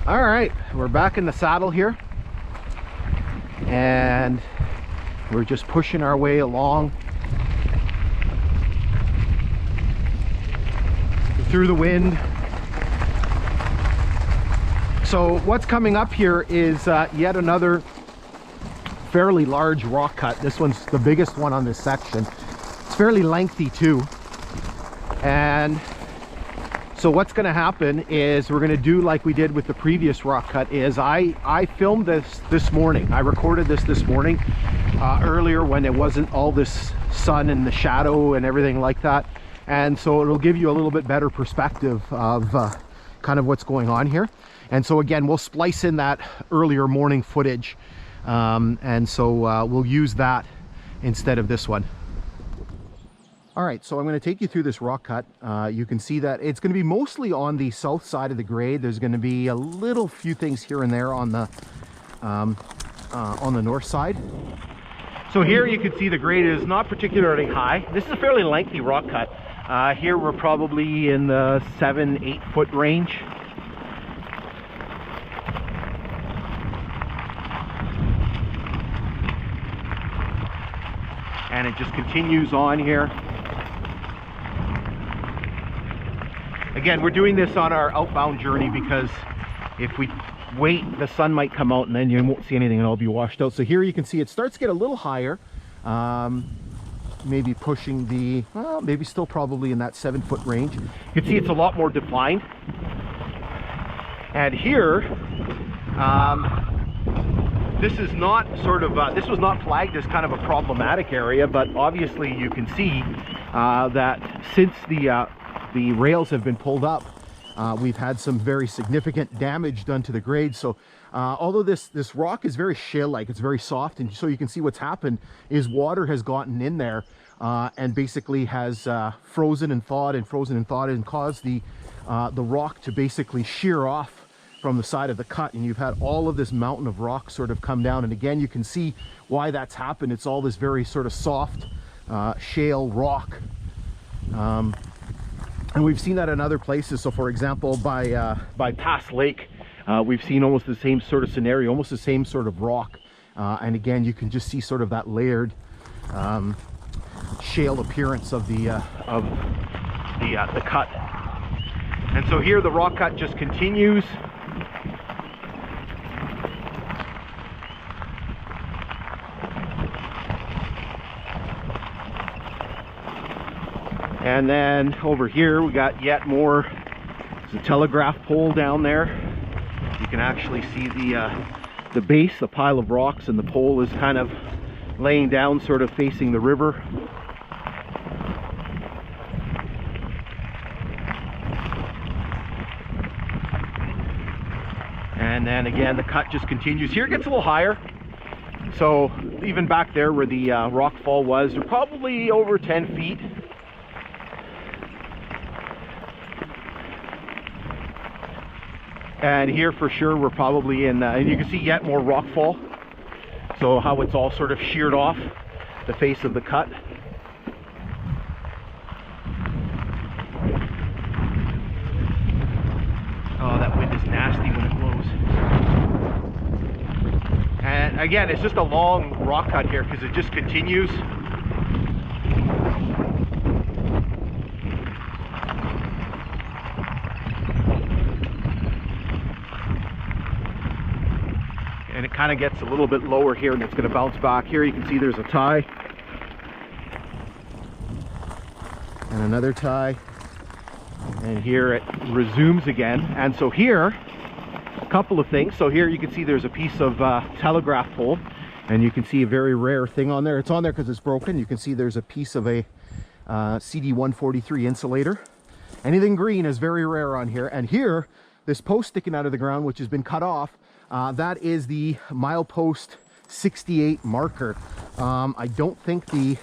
All right, we're back in the saddle here, and we're just pushing our way along through the wind. So what's coming up here is yet another fairly large rock cut. This one's the biggest one on this section. It's fairly lengthy too. And so what's going to happen is we're going to do like we did with the previous rock cut. Is I filmed this morning. I recorded this morning earlier when it wasn't all this sun and the shadow and everything like that, and so it'll give you a little bit better perspective of kind of what's going on here. And so again, we'll splice in that earlier morning footage, and so we'll use that instead of this one. All right, so I'm going to take you through this rock cut. You can see that it's going to be mostly on the south side of the grade. There's going to be a little few things here and there on the north side. So here you can see the grade is not particularly high. This is a fairly lengthy rock cut. Here we're probably in the 7-8 foot range. And it just continues on here. Again, we're doing this on our outbound journey because if we wait, the sun might come out and then you won't see anything and it'll be washed out. So here you can see it starts to get a little higher, maybe pushing the, well, maybe still probably in that 7 foot range. You can see it's a lot more defined. And here, this is not sort of, this was not flagged as kind of a problematic area, but obviously you can see that since the rails have been pulled up, we've had some very significant damage done to the grade. So although this rock is very shale-like, it's very soft, and so you can see what's happened is water has gotten in there and basically has frozen and thawed and caused the rock to basically shear off from the side of the cut, and you've had all of this mountain of rock sort of come down. And again, you can see why that's happened. It's all this very sort of soft shale rock. And we've seen that in other places. So for example, by Pass Lake, we've seen almost the same sort of scenario, almost the same sort of rock. And again, you can just see sort of that layered shale appearance of the cut. And so here the rock cut just continues. And then over here we got yet more. There's a telegraph pole down there. You can actually see the base, the pile of rocks, and the pole is kind of laying down, sort of facing the river. And then again, the cut just continues. Here it gets a little higher. So even back there where the rock fall was, they're probably over 10 feet. And here for sure we're probably in, and you can see yet more rock fall. So how it's all sort of sheared off the face of the cut. Oh, that wind is nasty when it blows. And again, it's just a long rock cut here because it just continues. And it kind of gets a little bit lower here and it's going to bounce back. Here you can see there's a tie. And another tie. And here it resumes again. And so here, a couple of things. So here you can see there's a piece of telegraph pole. And you can see a very rare thing on there. It's on there because it's broken. You can see there's a piece of a CD143 insulator. Anything green is very rare on here. And here, this post sticking out of the ground, which has been cut off, that is the milepost 68 marker. I don't think the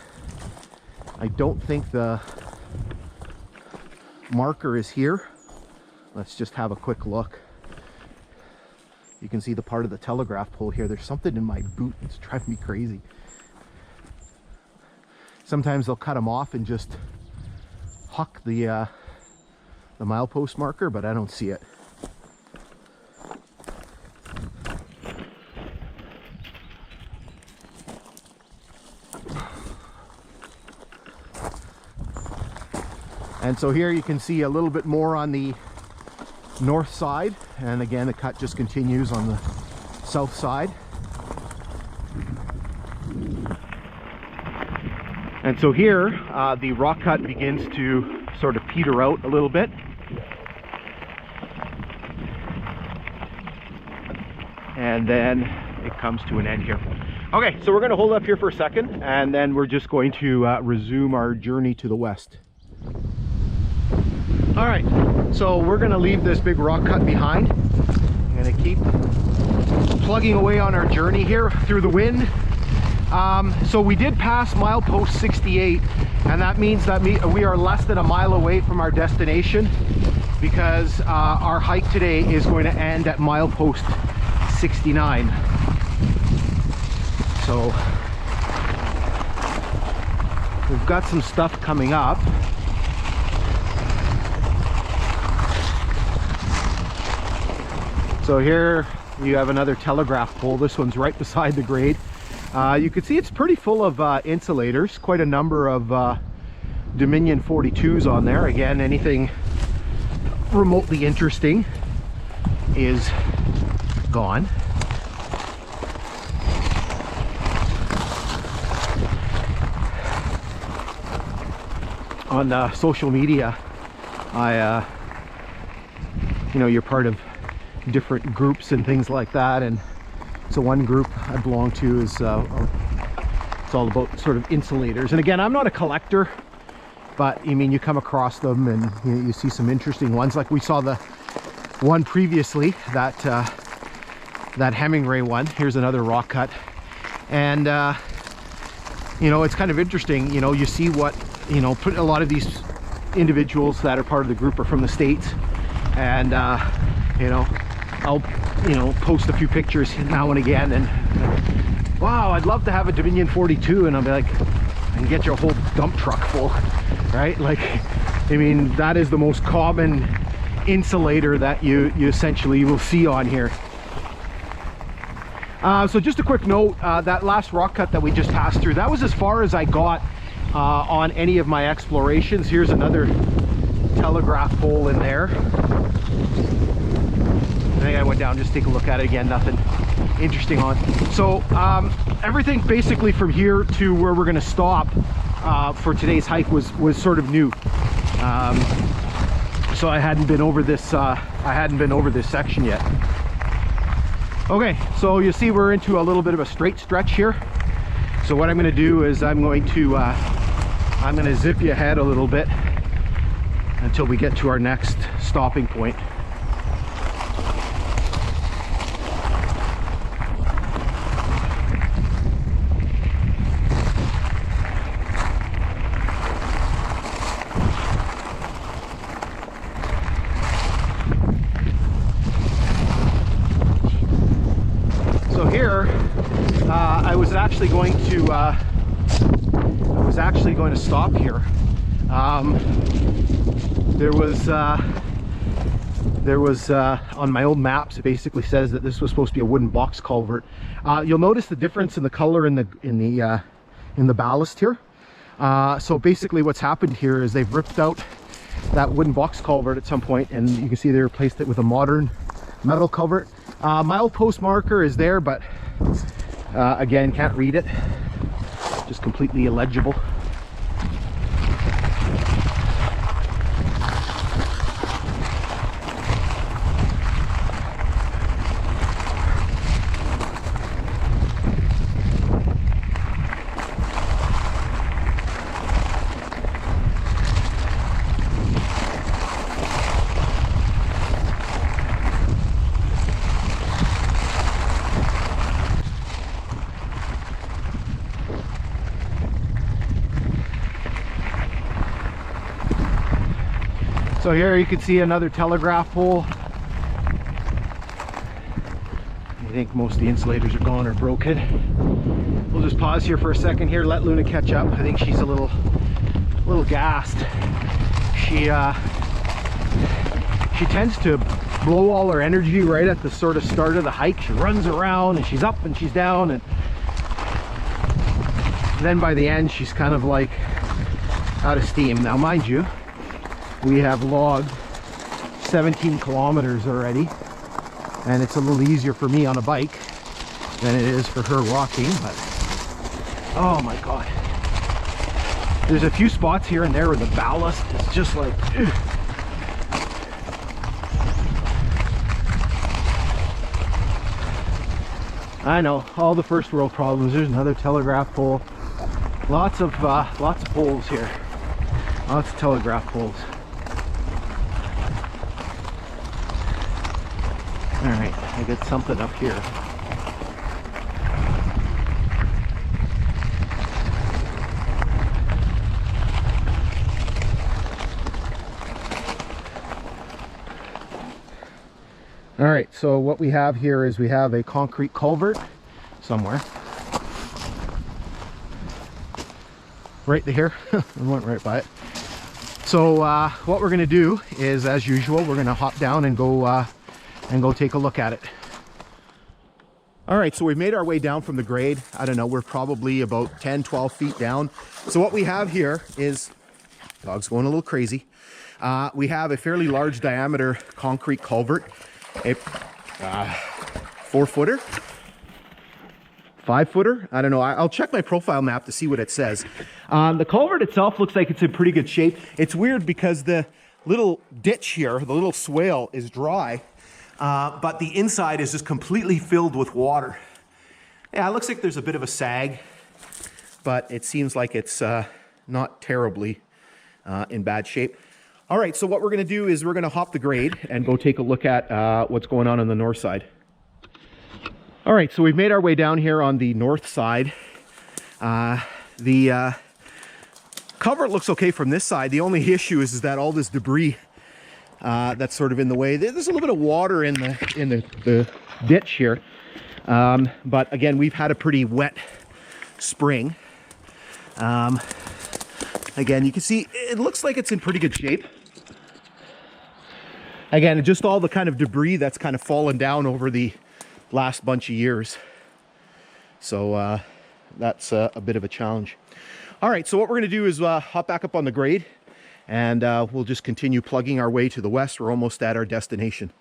marker is here. Let's just have a quick look. You can see the part of the telegraph pole here. There's something in my boot that's driving me crazy. Sometimes they'll cut them off and just huck the milepost marker, but I don't see it. And so here you can see a little bit more on the north side, and again the cut just continues on the south side. And so here the rock cut begins to sort of peter out a little bit, and then it comes to an end here. Okay, so we're going to hold up here for a second, and then we're just going to resume our journey to the west. All right, so we're going to leave this big rock cut behind. I'm going to keep plugging away on our journey here through the wind. So we did pass milepost 68, and that means that we are less than a mile away from our destination, because our hike today is going to end at milepost 69. So we've got some stuff coming up. So here you have another telegraph pole. This one's right beside the grade. You can see it's pretty full of insulators, quite a number of Dominion 42s on there. Again, anything remotely interesting is gone. On social media, you know, you're part of different groups and things like that, and so one group I belong to is it's all about sort of insulators. And again, I'm not a collector, but I mean, you come across them and you see some interesting ones. Like we saw the one previously, that Hemingway one. Here's another rock cut, and you know, it's kind of interesting. You know, you see what, you know, a lot of these individuals that are part of the group are from the States, and you know, I'll, you know, post a few pictures now and again, and wow, I'd love to have a Dominion 42, and I'll be like, I can get your whole dump truck full, right? Like, I mean, that is the most common insulator that you essentially will see on here. So just a quick note, that last rock cut that we just passed through, that was as far as I got on any of my explorations. Here's another telegraph pole in there. I think I went down just take a look at it again, nothing interesting on. So everything basically from here to where we're going to stop for today's hike was sort of new. So I hadn't been over this section yet. Okay, so you see we're into a little bit of a straight stretch here. So what I'm going to do is I'm going to zip you ahead a little bit until we get to our next stopping point. So here, I was actually going to stop here. There was on my old maps, it basically says that this was supposed to be a wooden box culvert. You'll notice the difference in the color in the ballast here. So basically what's happened here is they've ripped out that wooden box culvert at some point, and you can see they replaced it with a modern metal culvert. Milepost marker is there, but again, can't read it, just completely illegible. So here you can see another telegraph pole. I think most of the insulators are gone or broken. We'll just pause here for a second here, let Luna catch up. I think she's a little gassed. She tends to blow all her energy right at the sort of start of the hike. She runs around and she's up and she's down, and then by the end she's kind of like out of steam. Now mind you, we have logged 17 kilometers already, and it's a little easier for me on a bike than it is for her walking. But oh my god, there's a few spots here and there where the ballast is just like ugh. I know, all the first world problems. There's another telegraph pole. Lots of poles here. Lots of telegraph poles. All right, I got something up here. All right, so what we have here is we have a concrete culvert somewhere. Right here. I went right by it. So what we're gonna do is, as usual, we're gonna hop down and go take a look at it. All right, so we've made our way down from the grade. I don't know, we're probably about 10-12 feet down. So what we have here is, dog's going a little crazy. We have a fairly large diameter concrete culvert, a 4-footer, 5-footer. I don't know. I'll check my profile map to see what it says. The culvert itself looks like it's in pretty good shape. It's weird because the little ditch here, the little swale, is dry, but the inside is just completely filled with water. Yeah, it looks like there's a bit of a sag, but it seems like it's not terribly in bad shape. All right, so what we're going to do is we're going to hop the grade and go take a look at what's going on the north side. All right, so we've made our way down here on the north side. The culvert looks okay from this side. The only issue is that all this debris that's sort of in the way. There's a little bit of water in the ditch here, but again, we've had a pretty wet spring. Again, you can see it looks like it's in pretty good shape. Again, just all the kind of debris that's kind of fallen down over the last bunch of years. So that's a bit of a challenge. All right, so what we're going to do is hop back up on the grade, and we'll just continue plugging our way to the west. We're almost at our destination.